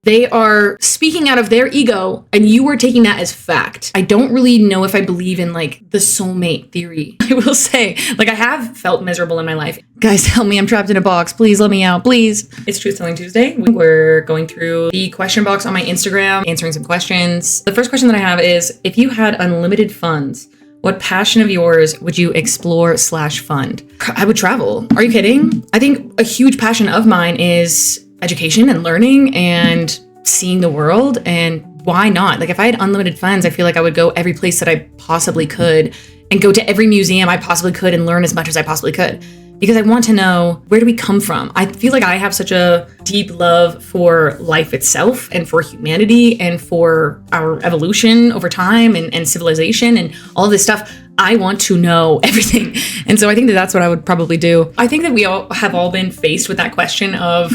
They are speaking out of their ego and you are taking that as fact. I don't really know if I believe in like the soulmate theory. I will say, like I have felt miserable in my life. Guys, help me. I'm trapped in a box. Please let me out. Please. It's Truth Telling Tuesday. We're going through the question box on my Instagram, answering some questions. The first question that I have is, if you had unlimited funds, what passion of yours would you explore/fund? I would travel. Are you kidding? I think a huge passion of mine is education and learning and seeing the world. And why not? Like if I had unlimited funds, I feel like I would go every place that I possibly could and go to every museum I possibly could and learn as much as I possibly could. Because I want to know, where do we come from? I feel like I have such a deep love for life itself and for humanity and for our evolution over time and civilization and all this stuff. I want to know everything. And so I think that that's what I would probably do. I think that we all have been faced with that question of,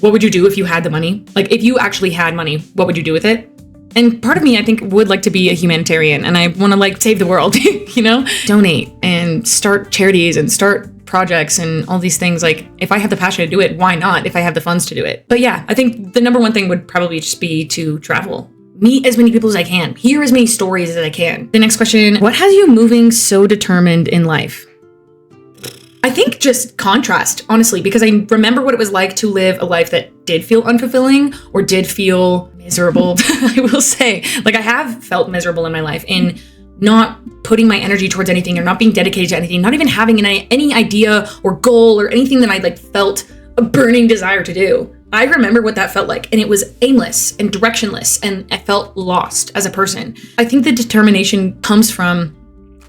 what would you do if you had the money? Like if you actually had money, what would you do with it? And part of me, I think, would like to be a humanitarian and I want to like save the world, you know, donate and start charities and start projects and all these things. Like if I have the passion to do it, why not if I have the funds to do it? But yeah, I think the number one thing would probably just be to travel. Meet as many people as I can. Hear as many stories as I can. The next question, what has you moving so determined in life? I think just contrast, honestly, because I remember what it was like to live a life that did feel unfulfilling or did feel miserable. I will say, like I have felt miserable in my life in not putting my energy towards anything or not being dedicated to anything, not even having any idea or goal or anything that I like felt a burning desire to do. I remember what that felt like, and it was aimless and directionless, and I felt lost as a person. I think the determination comes from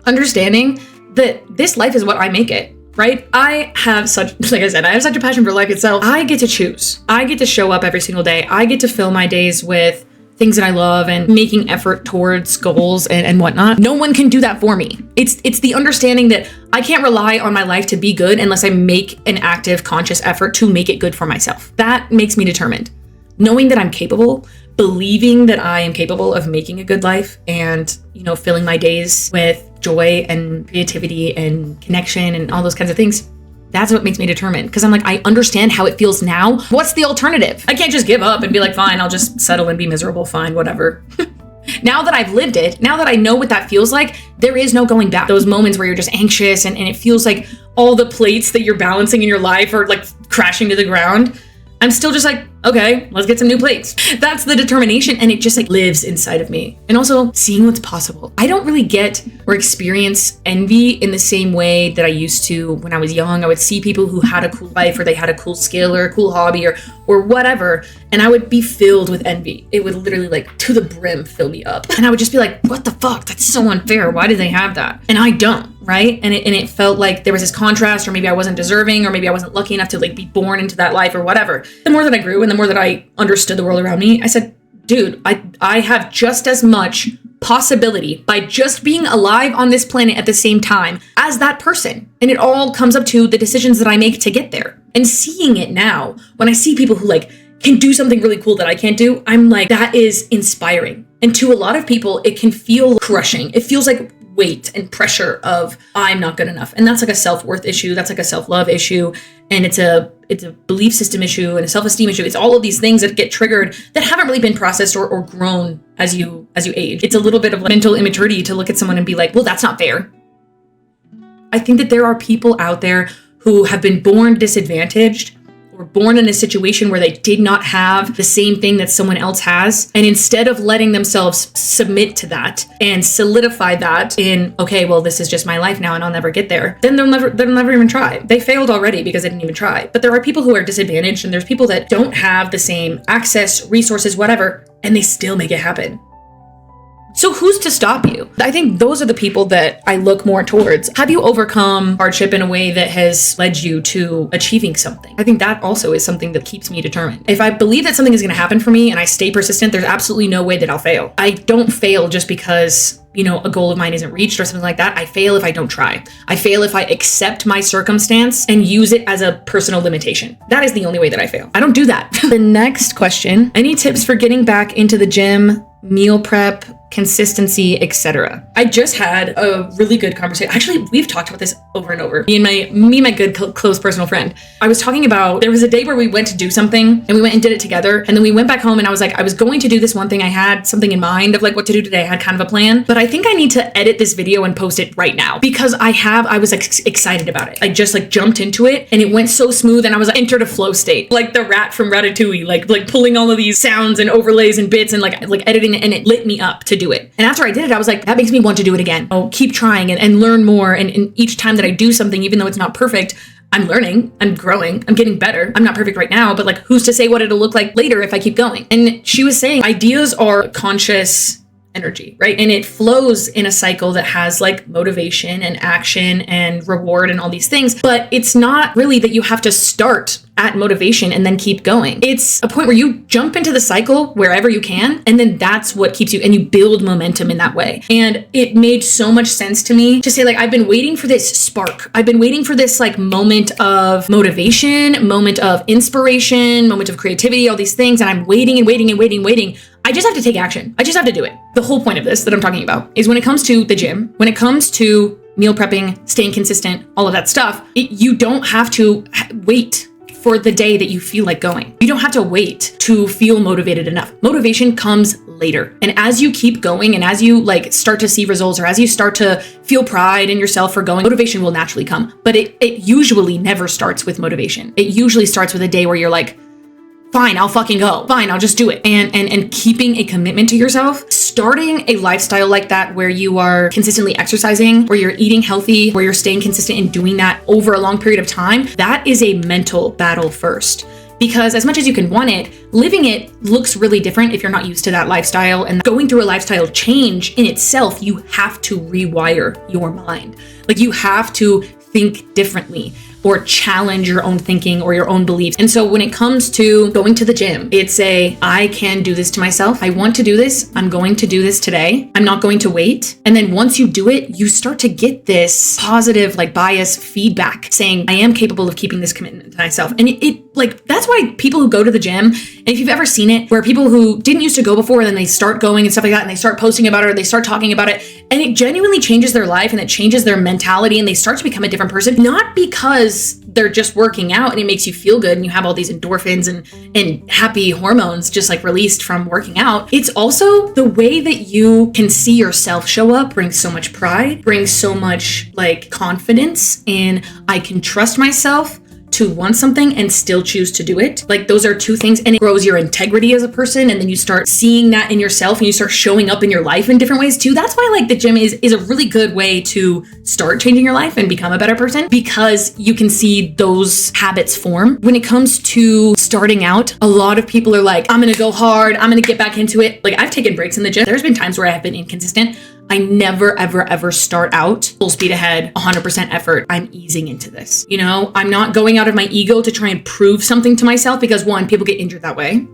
understanding that this life is what I make it. Right? I have such a passion for life itself. I get to choose. I get to show up every single day. I get to fill my days with things that I love and making effort towards goals and whatnot. No one can do that for me. It's the understanding that I can't rely on my life to be good unless I make an active, conscious effort to make it good for myself. That makes me determined. Knowing that I'm capable, believing that I am capable of making a good life and, you know, filling my days with joy and creativity and connection and all those kinds of things. That's what makes me determined. Because I'm like, I understand how it feels now. What's the alternative? I can't just give up and be like, fine, I'll just settle and be miserable. Fine, whatever. Now that I've lived it, now that I know what that feels like, there is no going back. Those moments where you're just anxious and it feels like all the plates that you're balancing in your life are like crashing to the ground. I'm still just like, okay, let's get some new plates. That's the determination, and it just like lives inside of me. And also seeing what's possible. I don't really get or experience envy in the same way that I used to when I was young. I would see people who had a cool life or they had a cool skill or a cool hobby or whatever, and I would be filled with envy. It would literally like to the brim fill me up. And I would just be like, what the fuck? That's so unfair. Why do they have that? And I don't, right? And it felt like there was this contrast, or maybe I wasn't deserving, or maybe I wasn't lucky enough to like be born into that life or whatever. The more that I grew and the more that I understood the world around me, I said, dude, I have just as much possibility by just being alive on this planet at the same time as that person. And it all comes up to the decisions that I make to get there. And seeing it now, when I see people who like can do something really cool that I can't do, I'm like, that is inspiring. And to a lot of people, it can feel crushing. It feels like weight and pressure of I'm not good enough. And that's like a self-worth issue. That's like a self-love issue. And it's a belief system issue and a self-esteem issue. It's all of these things that get triggered that haven't really been processed or grown as you age. It's a little bit of like mental immaturity to look at someone and be like, well, that's not fair. I think that there are people out there who have been born disadvantaged or born in a situation where they did not have the same thing that someone else has. And instead of letting themselves submit to that and solidify that in, okay, well, this is just my life now and I'll never get there, then they'll never even try. They failed already because they didn't even try. But there are people who are disadvantaged, and there's people that don't have the same access, resources, whatever, and they still make it happen. So who's to stop you? I think those are the people that I look more towards. Have you overcome hardship in a way that has led you to achieving something? I think that also is something that keeps me determined. If I believe that something is going to happen for me and I stay persistent, there's absolutely no way that I'll fail. I don't fail just because, you know, a goal of mine isn't reached or something like that. I fail if I don't try. I fail if I accept my circumstance and use it as a personal limitation. That is the only way that I fail. I don't do that. The next question, any tips for getting back into the gym, meal prep, consistency, etc. I just had a really good conversation. Actually, we've talked about this over and over. Me and my good close personal friend. I was talking about, there was a day where we went to do something and we went and did it together. And then we went back home and I was like, I was going to do this one thing. I had something in mind of like what to do today. I had kind of a plan, but I think I need to edit this video and post it right now because I was like excited about it. I just like jumped into it and it went so smooth and I was like, entered a flow state, like the rat from Ratatouille, like pulling all of these sounds and overlays and bits and like editing it, and it lit me up to do it. And after I did it, I was like, that makes me want to do it again. I'll keep trying and learn more. And each time that I do something, even though it's not perfect, I'm learning, I'm growing, I'm getting better. I'm not perfect right now, but like who's to say what it'll look like later if I keep going? And she was saying ideas are conscious energy, right? And it flows in a cycle that has like motivation and action and reward and all these things. But it's not really that you have to start at motivation and then keep going. It's a point where you jump into the cycle wherever you can, and then that's what keeps you, and you build momentum in that way. And it made so much sense to me to say, like, I've been waiting for this spark. I've been waiting for this like moment of motivation, moment of inspiration, moment of creativity, all these things. And I'm waiting and waiting and waiting, waiting. I just have to take action. I just have to do it. The whole point of this that I'm talking about is when it comes to the gym, when it comes to meal prepping, staying consistent, all of that stuff, you don't have to wait for the day that you feel like going. You don't have to wait to feel motivated enough. Motivation comes later. And as you keep going and as you like start to see results or as you start to feel pride in yourself for going, motivation will naturally come. But it usually never starts with motivation. It usually starts with a day where you're like, fine, I'll fucking go. Fine, I'll just do it. And keeping a commitment to yourself, starting a lifestyle like that where you are consistently exercising, where you're eating healthy, where you're staying consistent in doing that over a long period of time, that is a mental battle first. Because as much as you can want it, living it looks really different if you're not used to that lifestyle. And going through a lifestyle change in itself, you have to rewire your mind. Like you have to think differently or challenge your own thinking or your own beliefs. And so when it comes to going to the gym, it's I can do this to myself. I want to do this. I'm going to do this today. I'm not going to wait. And then once you do it, you start to get this positive like bias feedback saying, I am capable of keeping this commitment to myself. And it like, that's why people who go to the gym, and if you've ever seen it, where people who didn't used to go before, then they start going and stuff like that, and they start posting about it, or they start talking about it, and it genuinely changes their life and it changes their mentality and they start to become a different person, not because they're just working out and it makes you feel good and you have all these endorphins and happy hormones just like released from working out. It's also the way that you can see yourself show up brings so much pride, brings so much like confidence in I can trust myself to want something and still choose to do it. Like those are two things, and it grows your integrity as a person, and then you start seeing that in yourself and you start showing up in your life in different ways too. That's why like the gym is a really good way to start changing your life and become a better person, because you can see those habits form. When it comes to starting out, a lot of people are like, I'm gonna go hard, I'm gonna get back into it. Like I've taken breaks in the gym. There's been times where I have been inconsistent. I never, ever, ever start out full speed ahead, 100% effort. I'm easing into this. You know, I'm not going out of my ego to try and prove something to myself because one, people get injured that way.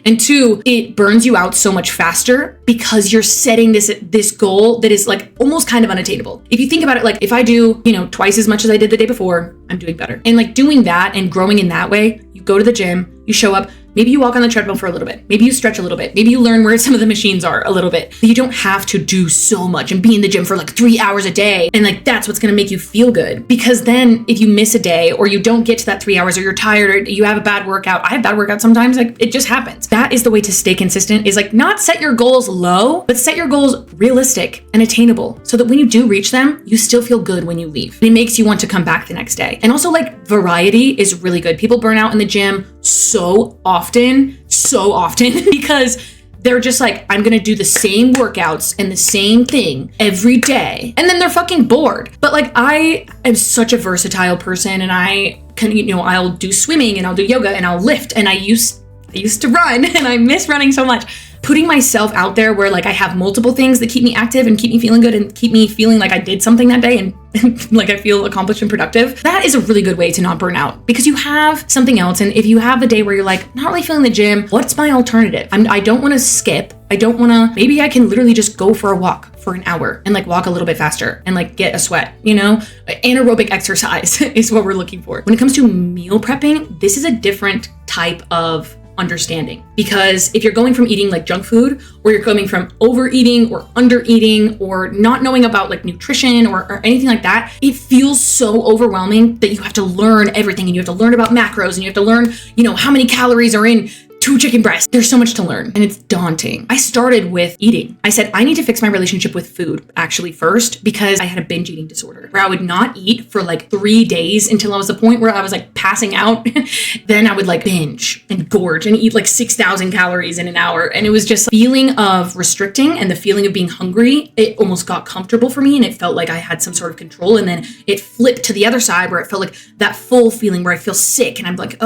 And two, it burns you out so much faster because you're setting this goal that is like almost kind of unattainable. If you think about it, like if I do, you know, twice as much as I did the day before, I'm doing better. And like doing that and growing in that way, you go to the gym, you show up, maybe you walk on the treadmill for a little bit. Maybe you stretch a little bit. Maybe you learn where some of the machines are a little bit. But you don't have to do so much and be in the gym for like 3 hours a day. And like, that's what's going to make you feel good. Because then if you miss a day or you don't get to that 3 hours or you're tired or you have a bad workout, I have bad workouts sometimes, like it just happens. That is the way to stay consistent, is like not set your goals low, but set your goals realistic and attainable so that when you do reach them, you still feel good when you leave. And it makes you want to come back the next day. And also like variety is really good. People burn out in the gym so often because they're just like, I'm gonna do the same workouts and the same thing every day. And then they're fucking bored. But like, I am such a versatile person, and I can, you know, I'll do swimming and I'll do yoga and I'll lift, and I used to run and I miss running so much. Putting myself out there where like I have multiple things that keep me active and keep me feeling good and keep me feeling like I did something that day and like I feel accomplished and productive. That is a really good way to not burn out, because you have something else. And if you have a day where you're like, not really feeling the gym, what's my alternative? I don't want to skip. Maybe I can literally just go for a walk for an hour and like walk a little bit faster and like get a sweat, you know? Anaerobic exercise is what we're looking for. When it comes to meal prepping, this is a different type of understanding. Because if you're going from eating like junk food, or you're coming from overeating or undereating or not knowing about like nutrition or anything like that, it feels so overwhelming that you have to learn everything, and you have to learn about macros, and you have to learn, how many calories are in 2 chicken breasts. There's so much to learn, and it's daunting. I started with eating. I said, I need to fix my relationship with food actually first, because I had a binge eating disorder where I would not eat for like 3 days until I was the point where I was like passing out. Then I would like binge and gorge and eat like 6,000 calories in an hour. And it was just a feeling of restricting, and the feeling of being hungry. It almost got comfortable for me, and it felt like I had some sort of control. And then it flipped to the other side where it felt like that full feeling where I feel sick and I'm like,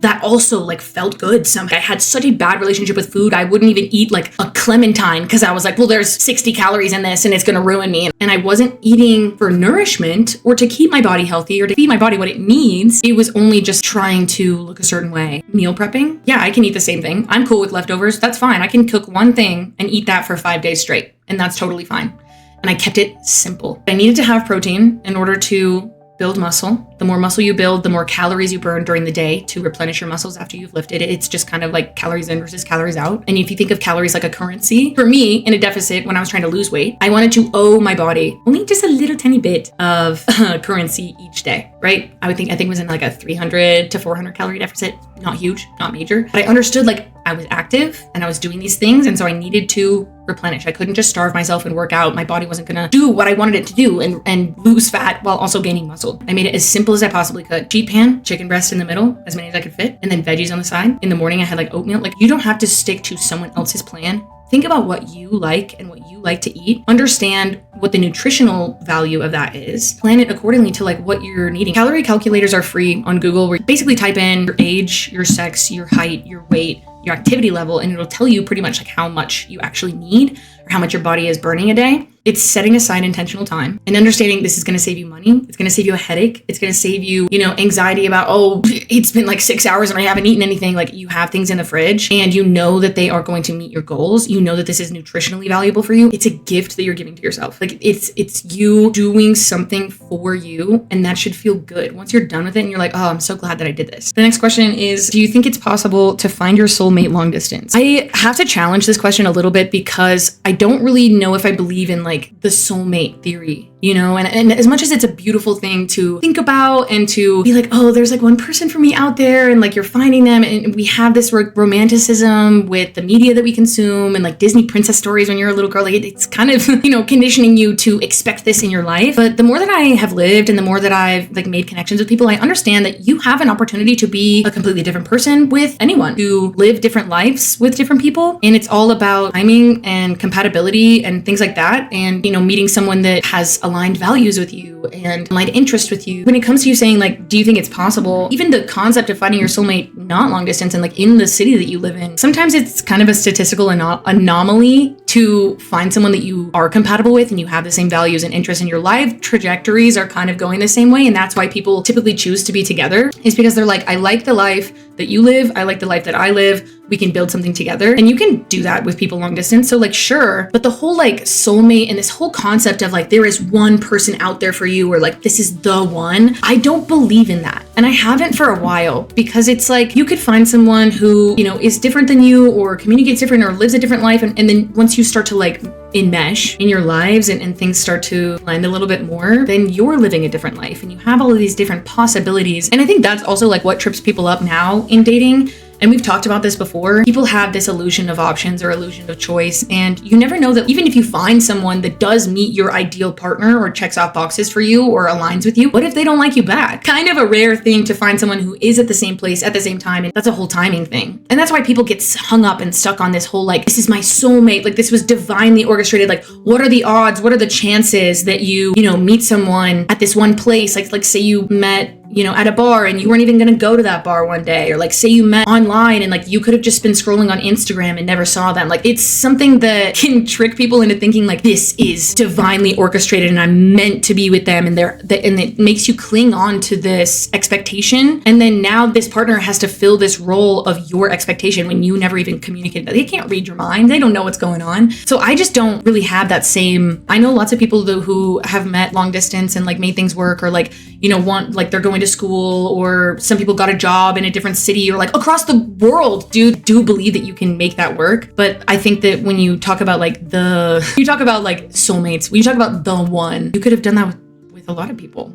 that also like felt good somehow. I had such a bad relationship with food. I wouldn't even eat like a clementine because I was like, well, there's 60 calories in this and it's going to ruin me. And I wasn't eating for nourishment or to keep my body healthy or to feed my body what it needs. It was only just trying to look a certain way. Meal prepping. Yeah, I can eat the same thing. I'm cool with leftovers. That's fine. I can cook one thing and eat that for 5 days straight. And that's totally fine. And I kept it simple. I needed to have protein in order to build muscle. The more muscle you build, the more calories you burn during the day to replenish your muscles after you've lifted. It's just kind of like calories in versus calories out. And if you think of calories like a currency, for me in a deficit when I was trying to lose weight, I wanted to owe my body only just a little tiny bit of currency each day, right? I think it was in like a 300 to 400 calorie deficit. Not huge, not major. But I understood like I was active and I was doing these things. And so I needed to replenish. I couldn't just starve myself and work out. My body wasn't going to do what I wanted it to do and lose fat while also gaining muscle. I made it as simple as I possibly could. Sheet pan, chicken breast in the middle, as many as I could fit, and then veggies on the side. In the morning, I had like oatmeal. Like, you don't have to stick to someone else's plan. Think about what you like and what you like to eat. Understand what the nutritional value of that is. Plan it accordingly to like what you're needing. Calorie calculators are free on Google, where you basically type in your age, your sex, your height, your weight, your activity level, and it'll tell you pretty much like how much you actually need or how much your body is burning a day. It's setting aside intentional time and understanding this is going to save you money. It's going to save you a headache. It's going to save you, anxiety about, it's been like 6 hours and I haven't eaten anything. Like, you have things in the fridge and you know that they are going to meet your goals. You know that this is nutritionally valuable for you. It's a gift that you're giving to yourself. Like, it's you doing something for you, and that should feel good. Once you're done with it and you're like, I'm so glad that I did this. The next question is, do you think it's possible to find your soulmate long distance? I have to challenge this question a little bit because I don't really know if I believe in like the soulmate theory, and as much as it's a beautiful thing to think about and to be like, there's like one person for me out there, and like you're finding them, and we have this romanticism with the media that we consume and like Disney princess stories when you're a little girl, like it's kind of, conditioning you to expect this in your life. But the more that I have lived and the more that I've like made connections with people, I understand that you have an opportunity to be a completely different person with anyone, to live different lives with different people. And it's all about timing and compatibility and things like that. And, meeting someone that has aligned values with you and aligned interest with you. When it comes to you saying like, do you think it's possible? Even the concept of finding your soulmate not long distance and like in the city that you live in, sometimes it's kind of a statistical anomaly to find someone that you are compatible with and you have the same values and interests, and your life trajectories are kind of going the same way. And that's why people typically choose to be together, is because they're like, I like the life that you live. I like the life that I live. We can build something together. And you can do that with people long distance. So like, sure. But the whole like soulmate and this whole concept of like, there is one person out there for you, or like, this is the one, I don't believe in that. And I haven't for a while, because it's like, you could find someone who, is different than you or communicates different or lives a different life. And then once you start to like enmesh in your lives and things start to blend a little bit more, then you're living a different life and you have all of these different possibilities. And I think that's also like what trips people up now in dating. And we've talked about this before. People have this illusion of options or illusion of choice. And you never know that even if you find someone that does meet your ideal partner or checks off boxes for you or aligns with you, what if they don't like you back? Kind of a rare thing to find someone who is at the same place at the same time. And that's a whole timing thing. And that's why people get hung up and stuck on this whole, like, this is my soulmate. Like, this was divinely orchestrated. Like, what are the odds? What are the chances that you meet someone at this one place? Like say you met, at a bar and you weren't even going to go to that bar one day, or like say you met online and like you could have just been scrolling on Instagram and never saw them. Like, it's something that can trick people into thinking like, this is divinely orchestrated and I'm meant to be with them, and and it makes you cling on to this expectation. And then now this partner has to fill this role of your expectation when you never even communicated that. They can't read your mind. They don't know what's going on. So I just don't really have that same. I know lots of people though who have met long distance and like made things work, or like, want, like they're going to school, or some people got a job in a different city, or like across the world, do believe that you can make that work. But I think that when you talk about like soulmates, when you talk about the one, you could have done that with a lot of people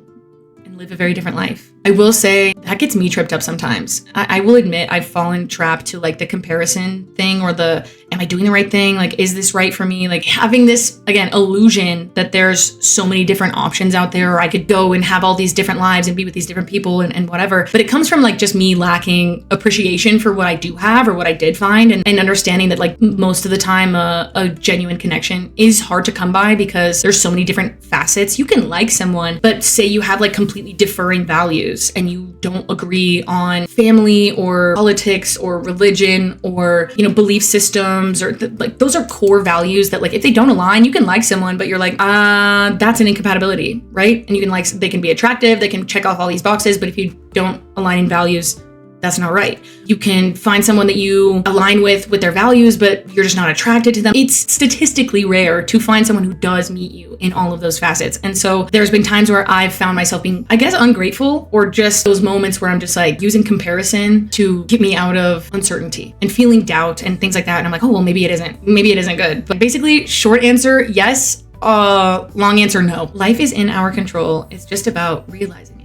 and live a very different life. I will say that gets me tripped up sometimes. I will admit I've fallen trapped to like the comparison thing, or the, am I doing the right thing? Like, is this right for me? Like having this, again, illusion that there's so many different options out there, or I could go and have all these different lives and be with these different people and whatever. But it comes from like just me lacking appreciation for what I do have or what I did find, and understanding that like most of the time a genuine connection is hard to come by because there's so many different facets. You can like someone, but say you have like completely differing values and you don't agree on family or politics or religion or, you know, belief systems, or like those are core values that like if they don't align, you can like someone, but you're like, that's an incompatibility, right? And you can like, they can be attractive, they can check off all these boxes, but if you don't align in values, that's not right. You can find someone that you align with their values, but you're just not attracted to them. It's statistically rare to find someone who does meet you in all of those facets. And so there's been times where I've found myself being, I guess, ungrateful, or just those moments where I'm just like using comparison to get me out of uncertainty and feeling doubt and things like that. And I'm like, oh, well, maybe it isn't good. But basically, short answer, yes. Long answer, no. Life is in our control. It's just about realizing.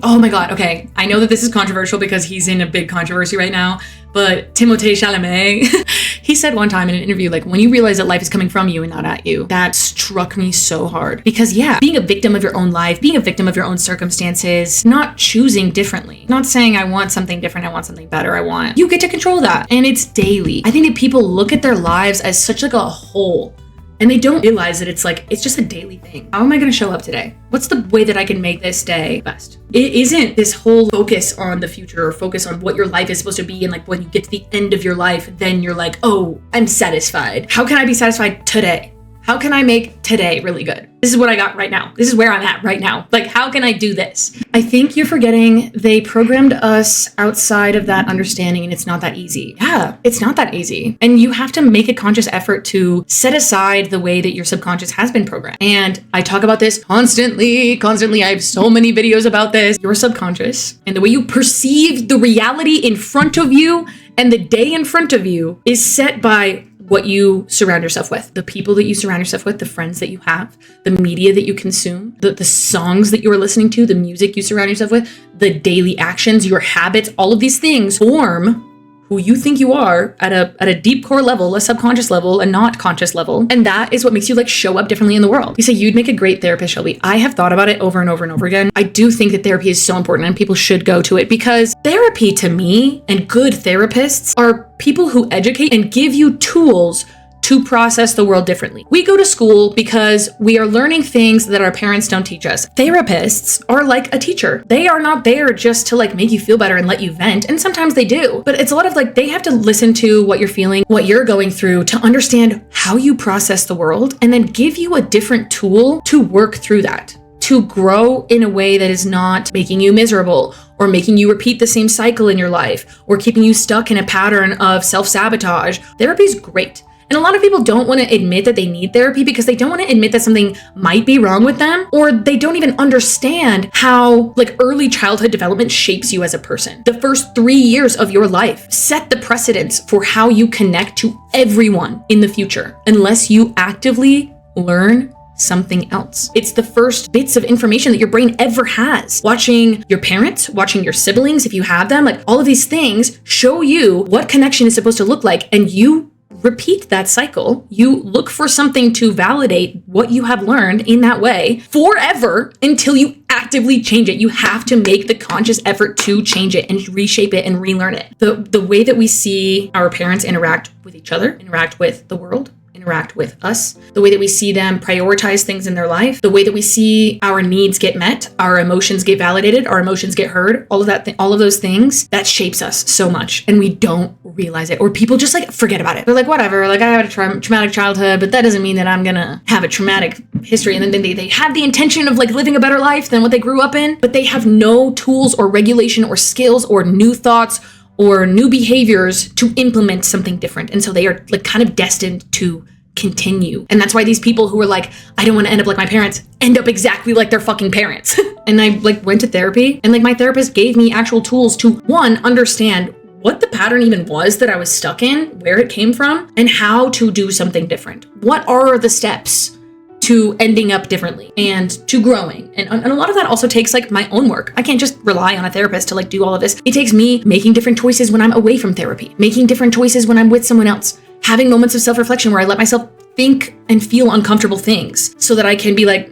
Oh my God. Okay. I know that this is controversial because he's in a big controversy right now, but Timothée Chalamet, he said one time in an interview, like, when you realize that life is coming from you and not at you, that struck me so hard. Because yeah, being a victim of your own life, being a victim of your own circumstances, not choosing differently, not saying I want something different, I want something better, you get to control that. And it's daily. I think that people look at their lives as such like a whole, and they don't realize that it's like, it's just a daily thing. How am I gonna show up today? What's the way that I can make this day best? It isn't this whole focus on the future or focus on what your life is supposed to be. And like when you get to the end of your life, then you're like, oh, I'm satisfied. How can I be satisfied today? How can I make today really good? This is what I got right now. This is where I'm at right now. Like, how can I do this? I think you're forgetting they programmed us outside of that understanding, and it's not that easy. Yeah, it's not that easy. And you have to make a conscious effort to set aside the way that your subconscious has been programmed. And I talk about this constantly. I have so many videos about this. Your subconscious and the way you perceive the reality in front of you and the day in front of you is set by what you surround yourself with, the people that you surround yourself with, the friends that you have, the media that you consume, the songs that you are listening to, the music you surround yourself with, the daily actions, your habits, all of these things form who you think you are at a deep core level, a subconscious level, a not conscious level. And that is what makes you like show up differently in the world. You say you'd make a great therapist, Shelby. I have thought about it over and over and over again. I do think that therapy is so important and people should go to it, because therapy to me, and good therapists, are people who educate and give you tools to process the world differently. We go to school because we are learning things that our parents don't teach us. Therapists are like a teacher. They are not there just to like make you feel better and let you vent. And sometimes they do, but it's a lot of like, they have to listen to what you're feeling, what you're going through, to understand how you process the world, and then give you a different tool to work through that, to grow in a way that is not making you miserable or making you repeat the same cycle in your life or keeping you stuck in a pattern of self-sabotage. Therapy is great. And a lot of people don't want to admit that they need therapy because they don't want to admit that something might be wrong with them, or they don't even understand how like early childhood development shapes you as a person. The first 3 years of your life set the precedence for how you connect to everyone in the future, unless you actively learn something else. It's the first bits of information that your brain ever has. Watching your parents, watching your siblings, if you have them, like all of these things show you what connection is supposed to look like, and you repeat that cycle. You look for something to validate what you have learned in that way forever until you actively change it. You have to make the conscious effort to change it and reshape it and relearn it. The way that we see our parents interact with each other, interact with the world, interact with us, the way that we see them prioritize things in their life, the way that we see our needs get met, our emotions get validated, our emotions get heard, all of that, all of those things, that shapes us so much, and we don't realize it, or people just like forget about it. They're like, whatever, like I had a traumatic childhood, but that doesn't mean that I'm gonna have a traumatic history. And then they have the intention of like living a better life than what they grew up in, but they have no tools or regulation or skills or new thoughts or new behaviors to implement something different. And so they are like kind of destined to continue. And that's why these people who are like, I don't want to end up like my parents, end up exactly like their fucking parents. And I like went to therapy, and like my therapist gave me actual tools to, one, understand what the pattern even was that I was stuck in, where it came from, and how to do something different. What are the steps to ending up differently and to growing? And a lot of that also takes like my own work. I can't just rely on a therapist to like do all of this. It takes me making different choices when I'm away from therapy, making different choices when I'm with someone else, having moments of self-reflection where I let myself think and feel uncomfortable things so that I can be like,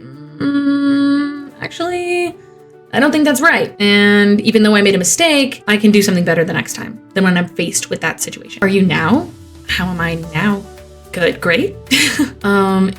actually, I don't think that's right. And even though I made a mistake, I can do something better the next time than when I'm faced with that situation. Are you now? How am I now? Good, great.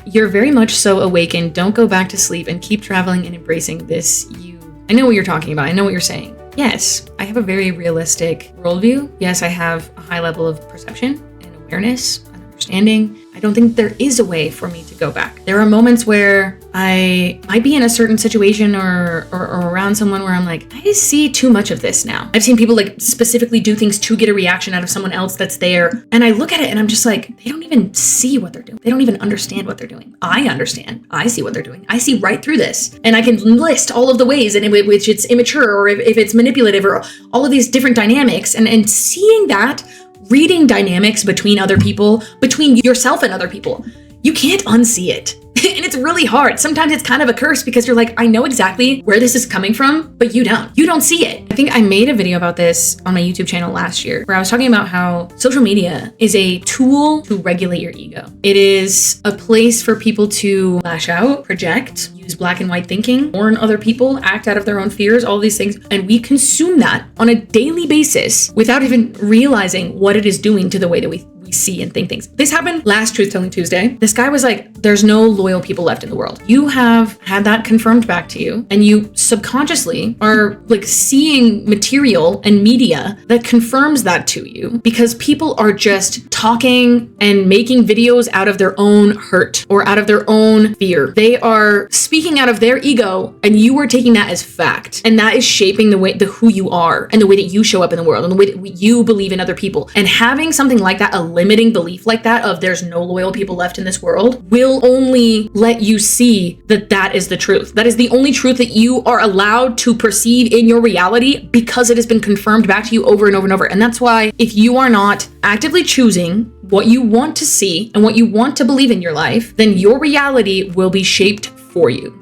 You're very much so awakened. Don't go back to sleep and keep traveling and embracing this you. I know what you're talking about. I know what you're saying. Yes, I have a very realistic worldview. Yes, I have a high level of perception and awareness and understanding. I don't think there is a way for me to go back. There are moments where I might be in a certain situation or around someone where I'm like, I see too much of this now. I've seen people like specifically do things to get a reaction out of someone else that's there. And I look at it and I'm just like, they don't even see what they're doing. They don't even understand what they're doing. I understand. I see what they're doing. I see right through this. And I can list all of the ways in which it's immature or if it's manipulative or all of these different dynamics. And seeing that, reading dynamics between other people, between yourself and other people, you can't unsee it. And it's really hard. Sometimes it's kind of a curse because you're like, I know exactly where this is coming from, but you don't. You don't see it. I think I made a video about this on my YouTube channel last year where I was talking about how social media is a tool to regulate your ego. It is a place for people to lash out, project, use black and white thinking, warn other people, act out of their own fears, all these things. And we consume that on a daily basis without even realizing what it is doing to the way that we see and think things. This happened last Truth Telling Tuesday. This guy was like, there's no loyal people left in the world. You have had that confirmed back to you, and you subconsciously are like seeing material and media that confirms that to you because people are just talking and making videos out of their own hurt or out of their own fear. They are speaking out of their ego, and you are taking that as fact. And that is shaping the who you are and the way that you show up in the world and the way that you believe in other people. And having something like that, a limiting belief like that of there's no loyal people left in this world, will only let you see that that is the truth. That is the only truth that you are allowed to perceive in your reality because it has been confirmed back to you over and over and over. And that's why if you are not actively choosing what you want to see and what you want to believe in your life, then your reality will be shaped for you.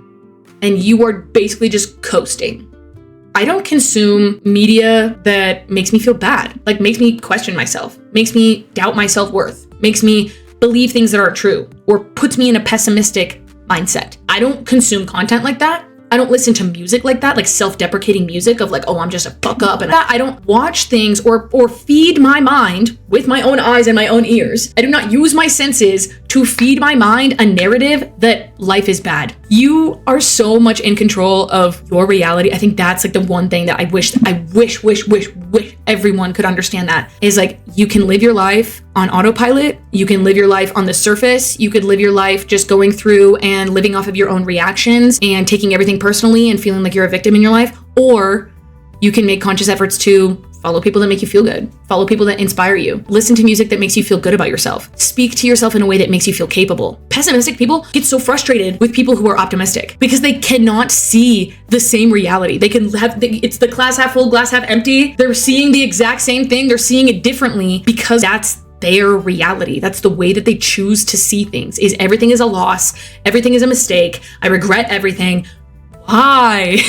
And you are basically just coasting. I don't consume media that makes me feel bad, like makes me question myself, makes me doubt my self-worth, makes me believe things that aren't true, or puts me in a pessimistic mindset. I don't consume content like that. I don't listen to music like that, like self-deprecating music of like, oh, I'm just a fuck up. And I don't watch things or feed my mind with my own eyes and my own ears. I do not use my senses to feed my mind a narrative that life is bad. You are so much in control of your reality. I think that's like the one thing that I wish everyone could understand, that is like, you can live your life on autopilot. You can live your life on the surface. You could live your life just going through and living off of your own reactions and taking everything personally and feeling like you're a victim in your life. Or you can make conscious efforts to follow people that make you feel good. Follow people that inspire you. Listen to music that makes you feel good about yourself. Speak to yourself in a way that makes you feel capable. Pessimistic people get so frustrated with people who are optimistic because they cannot see the same reality. They can have, it's the glass half full, glass half empty. They're seeing the exact same thing. They're seeing it differently because that's their reality. That's the way that they choose to see things, is everything is a loss. Everything is a mistake. I regret everything. Why?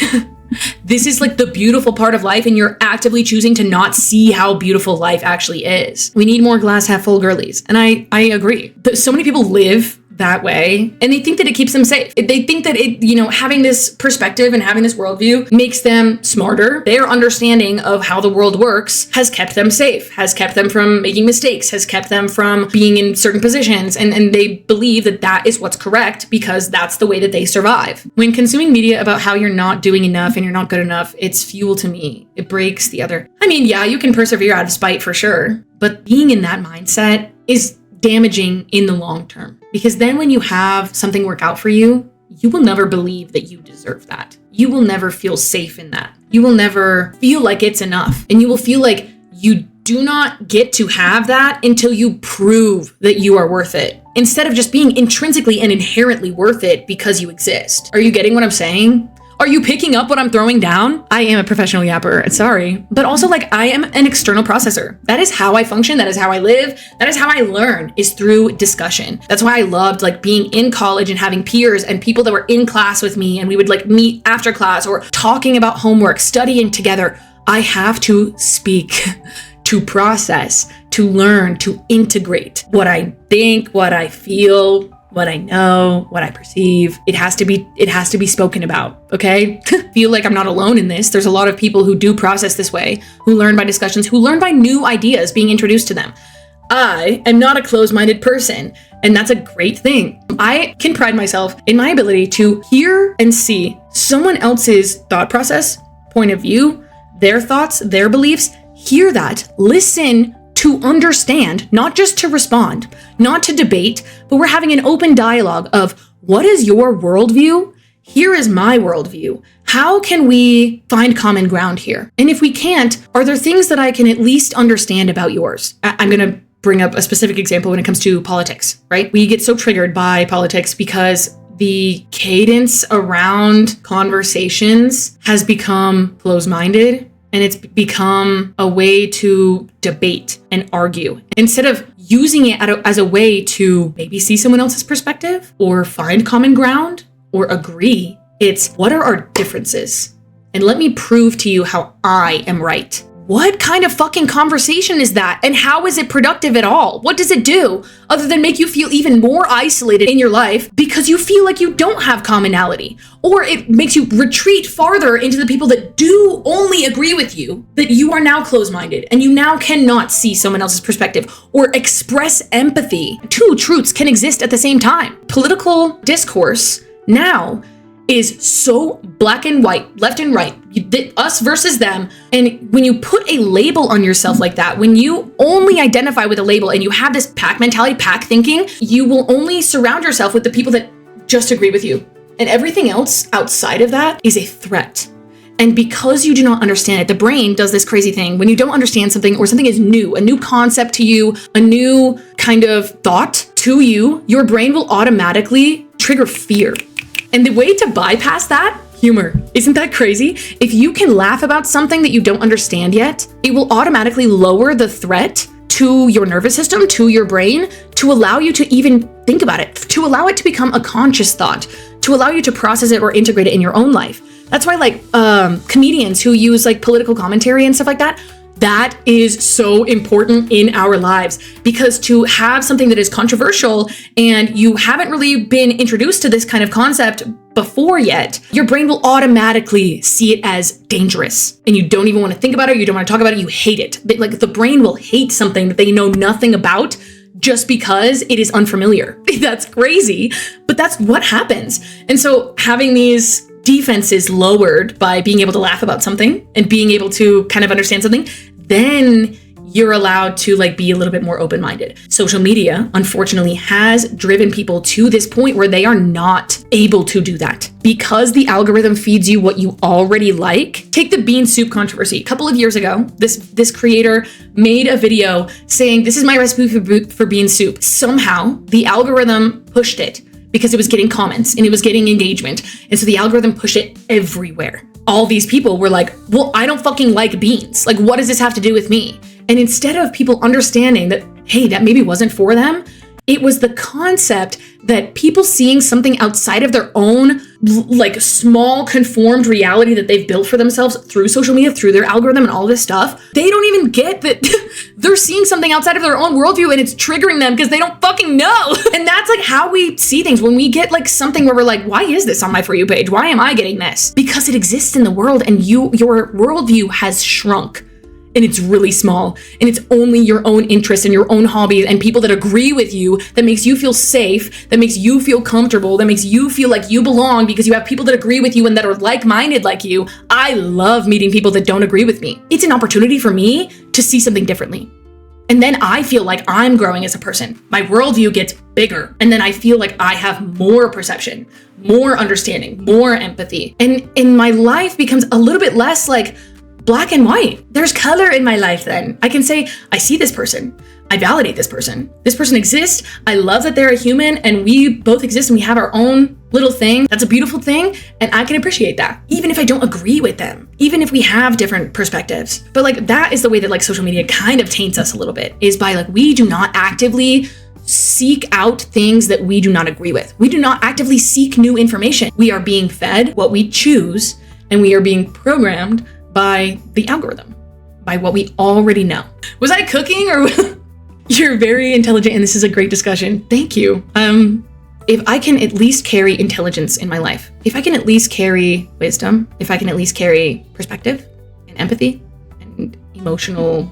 This is like the beautiful part of life, and you're actively choosing to not see how beautiful life actually is. We need more glass half full girlies. And I agree. So many people live that way and they think that it keeps them safe. They think that it, having this perspective and having this worldview makes them smarter. Their understanding of how the world works has kept them safe, has kept them from making mistakes, has kept them from being in certain positions. And they believe that that is what's correct because that's the way that they survive. When consuming media about how you're not doing enough and you're not good enough, it's fuel to me. It breaks the other. I mean, yeah, you can persevere out of spite for sure, but being in that mindset is damaging in the long term, because then when you have something work out for you, you will never believe that you deserve that. You will never feel safe in that. You will never feel like it's enough, and you will feel like you do not get to have that until you prove that you are worth it, instead of just being intrinsically and inherently worth it because you exist. Are you getting what I'm saying? Are you picking up what I'm throwing down? I am a professional yapper, sorry. But also, like, I am an external processor. That is how I function. That is how I live. That is how I learn, is through discussion. That's why I loved like being in college and having peers and people that were in class with me, and we would like meet after class or talking about homework, studying together. I have to speak, to process, to learn, to integrate what I think, what I feel, what I know, what I perceive. It has to be spoken about, okay? Feel like I'm not alone in this. There's a lot of people who do process this way, who learn by discussions, who learn by new ideas being introduced to them. I am not a closed-minded person, and that's a great thing. I can pride myself in my ability to hear and see someone else's thought process, point of view, their thoughts, their beliefs, hear that, listen to understand, not just to respond, not to debate, but we're having an open dialogue of what is your worldview? Here is my worldview. How can we find common ground here? And if we can't, are there things that I can at least understand about yours? I'm going to bring up a specific example when it comes to politics, right? We get so triggered by politics because the cadence around conversations has become closed-minded. And it's become a way to debate and argue instead of using it as a way to maybe see someone else's perspective or find common ground or agree. It's what are our differences? And let me prove to you how I am right. What kind of fucking conversation is that? And how is it productive at all? What does it do other than make you feel even more isolated in your life because you feel like you don't have commonality? Or it makes you retreat farther into the people that do only agree with you, that you are now closed-minded and you now cannot see someone else's perspective or express empathy. Two truths can exist at the same time. Political discourse now is so black and white, left and right, us versus them. And when you put a label on yourself like that, when you only identify with a label and you have this pack mentality, pack thinking, you will only surround yourself with the people that just agree with you. And everything else outside of that is a threat. And because you do not understand it, the brain does this crazy thing. When you don't understand something or something is new, a new concept to you, a new kind of thought to you, your brain will automatically trigger fear. And the way to bypass that, humor. Isn't that crazy? If you can laugh about something that you don't understand yet, it will automatically lower the threat to your nervous system, to your brain, to allow you to even think about it, to allow it to become a conscious thought, to allow you to process it or integrate it in your own life. That's why like comedians who use like political commentary and stuff like that, that is so important in our lives, because to have something that is controversial and you haven't really been introduced to this kind of concept before yet, your brain will automatically see it as dangerous and you don't even want to think about it. You don't want to talk about it. You hate it. Like the brain will hate something that they know nothing about just because it is unfamiliar. That's crazy, but that's what happens. And so having these defenses lowered by being able to laugh about something and being able to kind of understand something, then you're allowed to like be a little bit more open-minded. Social media, unfortunately, has driven people to this point where they are not able to do that because the algorithm feeds you what you already like. Take the bean soup controversy. A couple of years ago, this creator made a video saying, this is my recipe for bean soup. Somehow the algorithm pushed it because it was getting comments and it was getting engagement. And so the algorithm pushed it everywhere. All these people were like, well, I don't fucking like beans. Like, what does this have to do with me? And instead of people understanding that, hey, that maybe wasn't for them, it was the concept that people seeing something outside of their own, like small conformed reality that they've built for themselves through social media, through their algorithm and all this stuff, they don't even get that they're seeing something outside of their own worldview and it's triggering them because they don't fucking know. And that's like how we see things when we get like something where we're like, why is this on my For You page? Why am I getting this? Because it exists in the world and your worldview has shrunk. And it's really small, and it's only your own interests and your own hobbies and people that agree with you that makes you feel safe, that makes you feel comfortable, that makes you feel like you belong because you have people that agree with you and that are like-minded like you. I love meeting people that don't agree with me. It's an opportunity for me to see something differently. And then I feel like I'm growing as a person. My worldview gets bigger. And then I feel like I have more perception, more understanding, more empathy. And my life becomes a little bit less like, black and white. There's color in my life then. I can say, I see this person. I validate this person. This person exists. I love that they're a human and we both exist and we have our own little thing. That's a beautiful thing. And I can appreciate that. Even if I don't agree with them, even if we have different perspectives. But like, that is the way that like social media kind of taints us a little bit, is by like, we do not actively seek out things that we do not agree with. We do not actively seek new information. We are being fed what we choose and we are being programmed by the algorithm, by what we already know. Was I cooking or... You're very intelligent and this is a great discussion. Thank you. If I can at least carry intelligence in my life, if I can at least carry wisdom, if I can at least carry perspective and empathy and emotional,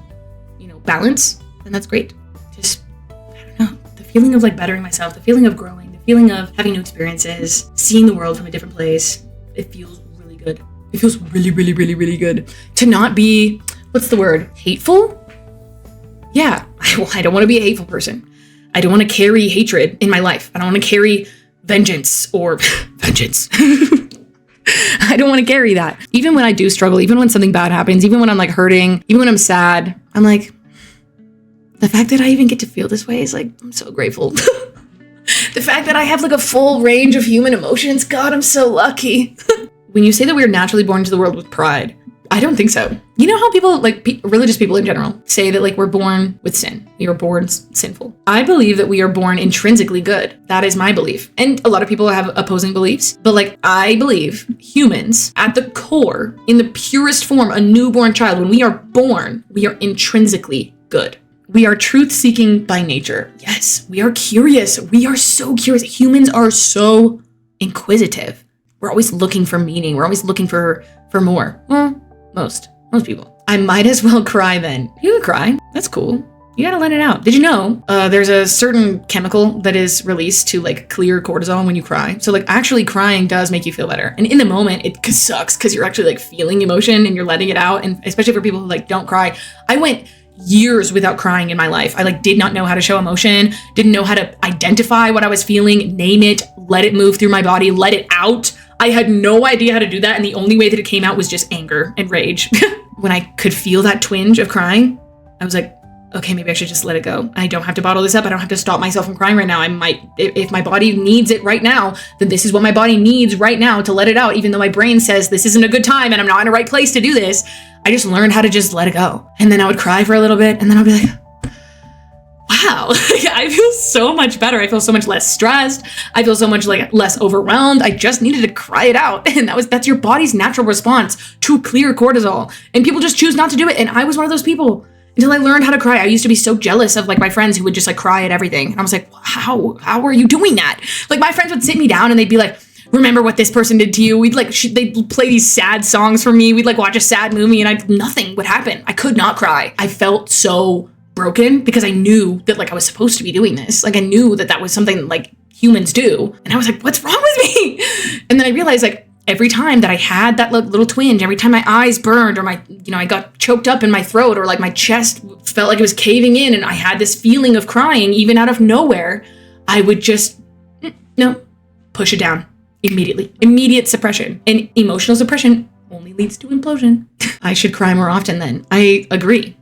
balance, then that's great. Just, I don't know, the feeling of like bettering myself, the feeling of growing, the feeling of having new experiences, seeing the world from a different place, it feels really good. It feels really, really, really, really good to not be, what's the word? Hateful? Yeah, I don't want to be a hateful person. I don't want to carry hatred in my life. I don't want to carry vengeance or vengeance. I don't want to carry that. Even when I do struggle, even when something bad happens, even when I'm like hurting, even when I'm sad, I'm like, the fact that I even get to feel this way is like, I'm so grateful. The fact that I have like a full range of human emotions, God, I'm so lucky. When you say that we are naturally born into the world with pride, I don't think so. You know how people, like religious people in general, say that like we're born with sin. We are born sinful. I believe that we are born intrinsically good. That is my belief. And a lot of people have opposing beliefs. But like, I believe humans at the core, in the purest form, a newborn child, when we are born, we are intrinsically good. We are truth-seeking by nature. Yes, we are curious. We are so curious. Humans are so inquisitive. We're always looking for meaning. We're always looking for more. Well, most people. I might as well cry then. You can cry. That's cool. You gotta let it out. Did you know there's a certain chemical that is released to like clear cortisol when you cry? So like actually crying does make you feel better. And in the moment, it sucks because you're actually like feeling emotion and you're letting it out. And especially for people who like don't cry. I went years without crying in my life. I like did not know how to show emotion, didn't know how to identify what I was feeling, name it, let it move through my body, let it out. I had no idea how to do that. And the only way that it came out was just anger and rage. When I could feel that twinge of crying, I was like, okay, maybe I should just let it go. I don't have to bottle this up. I don't have to stop myself from crying right now. I might, if my body needs it right now, then this is what my body needs right now to let it out. Even though my brain says this isn't a good time and I'm not in the right place to do this. I just learned how to just let it go. And then I would cry for a little bit and then I'd be like, wow, I feel so much better. I feel so much less stressed. I feel so much like less overwhelmed. I just needed to cry it out. And that's your body's natural response to clear cortisol. And people just choose not to do it. And I was one of those people until I learned how to cry. I used to be so jealous of like my friends who would just like cry at everything. And I was like, how are you doing that? Like my friends would sit me down and they'd be like, remember what this person did to you? We'd like, they'd play these sad songs for me. We'd like watch a sad movie and nothing would happen. I could not cry. I felt so broken because I knew that like I was supposed to be doing this. Like I knew that was something like humans do. And I was like, what's wrong with me? And then I realized like every time that I had that little twinge, every time my eyes burned or I got choked up in my throat or like my chest felt like it was caving in and I had this feeling of crying even out of nowhere, I would just, push it down. Immediately. Immediate suppression. And emotional suppression only leads to implosion. I should cry more often then. I agree.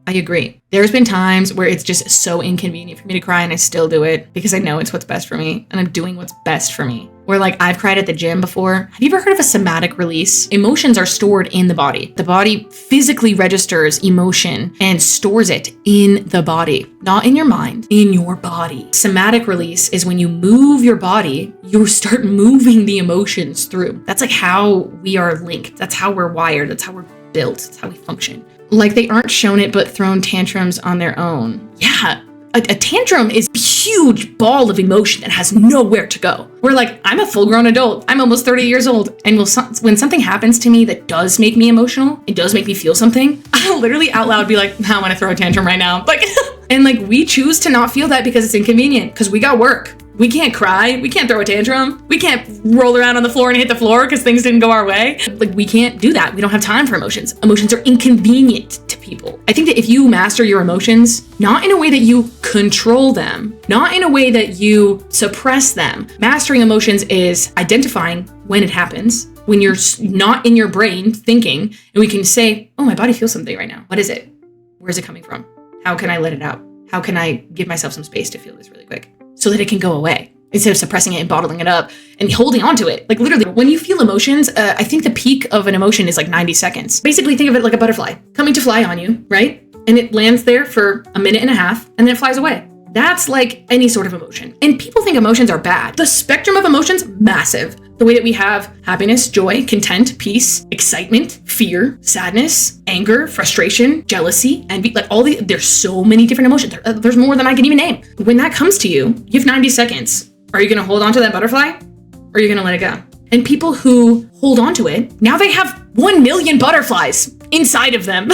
There's been times where it's just so inconvenient for me to cry and I still do it because I know it's what's best for me and I'm doing what's best for me. Where like I've cried at the gym before. Have you ever heard of a somatic release? Emotions are stored in the body. The body physically registers emotion and stores it in the body, not in your mind, in your body. Somatic release is when you move your body, you start moving the emotions through. That's like how we are linked. That's how we're wired. That's how we're built. That's how we function. Like they aren't shown it, but thrown tantrums on their own. Yeah. A tantrum is a huge ball of emotion that has nowhere to go. We're like, I'm a full-grown adult. I'm almost 30 years old. And when something happens to me that does make me emotional, it does make me feel something, I'll literally out loud be like, I want to throw a tantrum right now. Like, and like we choose to not feel that because it's inconvenient, because we got work. We can't cry. We can't throw a tantrum. We can't roll around on the floor and hit the floor because things didn't go our way. Like we can't do that. We don't have time for emotions. Emotions are inconvenient to people. I think that if you master your emotions, not in a way that you control them, not in a way that you suppress them, mastering emotions is identifying when it happens, when you're not in your brain thinking, and we can say, oh, my body feels something right now. What is it? Where is it coming from? How can I let it out? How can I give myself some space to feel this really quick so that it can go away instead of suppressing it and bottling it up and holding on to it? Like literally, when you feel emotions, I think the peak of an emotion is like 90 seconds. Basically, think of it like a butterfly coming to fly on you, right? And it lands there for a minute and a half and then it flies away. That's like any sort of emotion. And people think emotions are bad. The spectrum of emotions, massive. The way that we have happiness, joy, content, peace, excitement, fear, sadness, anger, frustration, jealousy, envy, like there's so many different emotions. There's more than I can even name. When that comes to you, you have 90 seconds. Are you gonna hold on to that butterfly or are you gonna let it go? And people who hold on to it, now they have 1 million butterflies inside of them.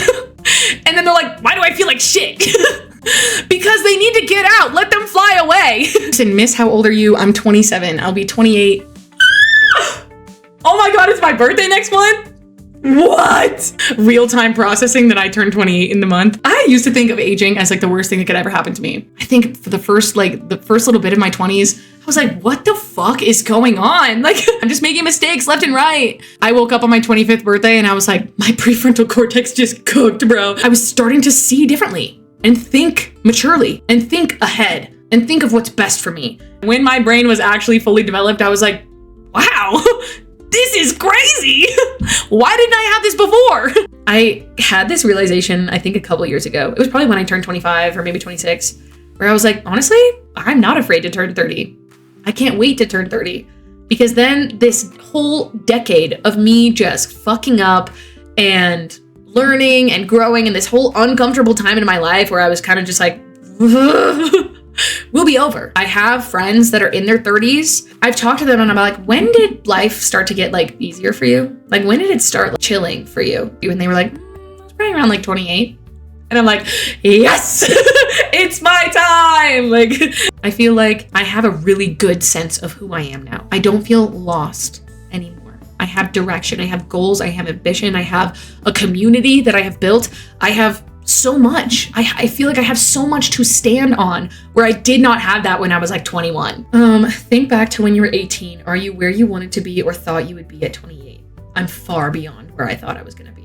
And then they're like, why do I feel like shit? Because they need to get out. Let them fly away. Listen, miss, how old are you? I'm 27. I'll be 28. Oh my God, it's my birthday next month? What? Real-time processing that I turned 28 in the month. I used to think of aging as like the worst thing that could ever happen to me. I think for the first little bit of my 20s, I was like, what the fuck is going on? Like, I'm just making mistakes left and right. I woke up on my 25th birthday and I was like, my prefrontal cortex just cooked, bro. I was starting to see differently and think maturely and think ahead and think of what's best for me. When my brain was actually fully developed, I was like, wow, this is crazy. Why didn't I have this before? I had this realization, I think a couple years ago. It was probably when I turned 25 or maybe 26, where I was like, honestly, I'm not afraid to turn 30. I can't wait to turn 30 because then this whole decade of me just fucking up and learning and growing and this whole uncomfortable time in my life where I was kind of just like, will be over. I have friends that are in their 30s. I've talked to them and I'm like, when did life start to get like easier for you? Like when did it start like, chilling for you? And they were like, it's probably around like 28. And I'm like, yes, it's my time. Like, I feel like I have a really good sense of who I am now. I don't feel lost anymore. I have direction. I have goals. I have ambition. I have a community that I have built. I have so much. I feel like I have so much to stand on where I did not have that when I was like 21. Think back to when you were 18. Are you where you wanted to be or thought you would be at 28? I'm far beyond where I thought I was going to be.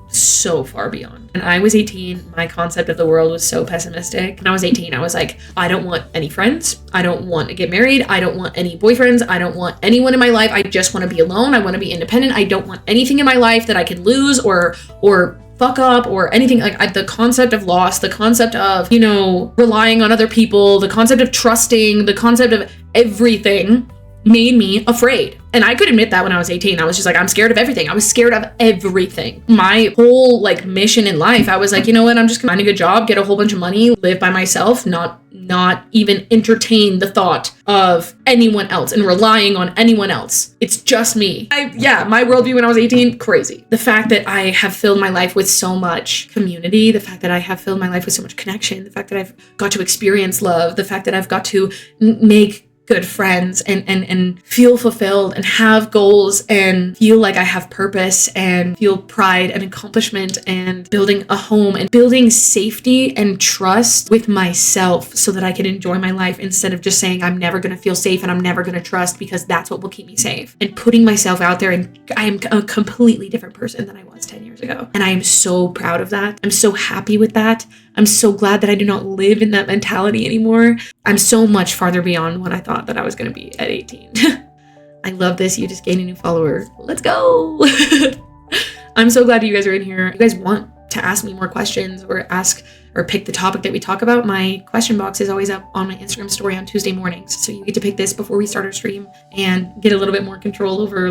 So far beyond. When I was 18, my concept of the world was so pessimistic. When I was 18, I was like, I don't want any friends. I don't want to get married. I don't want any boyfriends. I don't want anyone in my life. I just want to be alone. I want to be independent. I don't want anything in my life that I can lose or fuck up or anything. Like the concept of loss, the concept of, relying on other people, the concept of trusting, the concept of everything made me afraid. And I could admit that when I was 18, I was just like, I'm scared of everything. I was scared of everything. My whole mission in life, I was like, you know what? I'm just gonna find a good job, get a whole bunch of money, live by myself, not even entertain the thought of anyone else and relying on anyone else. It's just me. My worldview when I was 18, crazy. The fact that I have filled my life with so much community, the fact that I have filled my life with so much connection, the fact that I've got to experience love, the fact that I've got to make good friends and feel fulfilled and have goals and feel like I have purpose and feel pride and accomplishment and building a home and building safety and trust with myself so that I can enjoy my life instead of just saying I'm never going to feel safe and I'm never going to trust because that's what will keep me safe, and putting myself out there. And I am a completely different person than I was 10 years ago. And I am so proud of that. I'm so happy with that. I'm so glad that I do not live in that mentality anymore. I'm so much farther beyond what I thought that I was going to be at 18. I love this. You just gained a new follower. Let's go. I'm so glad you guys are in here. You guys want to ask me more questions or pick the topic that we talk about. My question box is always up on my Instagram story on Tuesday mornings. So you get to pick this before we start our stream and get a little bit more control over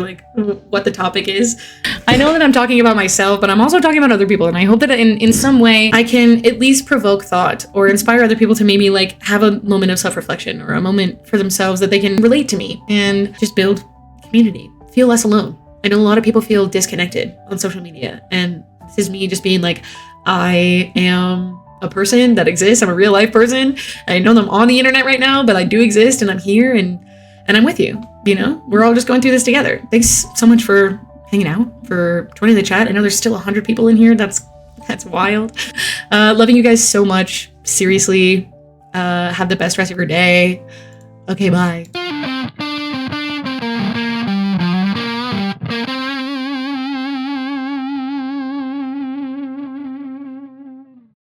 what the topic is. I know that I'm talking about myself, but I'm also talking about other people. And I hope that in some way I can at least provoke thought or inspire other people to maybe have a moment of self-reflection or a moment for themselves that they can relate to me and just build community, feel less alone. I know a lot of people feel disconnected on social media, and this is me just being like, I am a person that exists. I'm a real life person. I know that I'm on the internet right now, but I do exist and I'm here and I'm with you. We're all just going through this together. Thanks so much for hanging out, for joining the chat. I know there's still 100 people in here. That's wild. Loving you guys so much. Seriously. Have the best rest of your day. Okay, bye.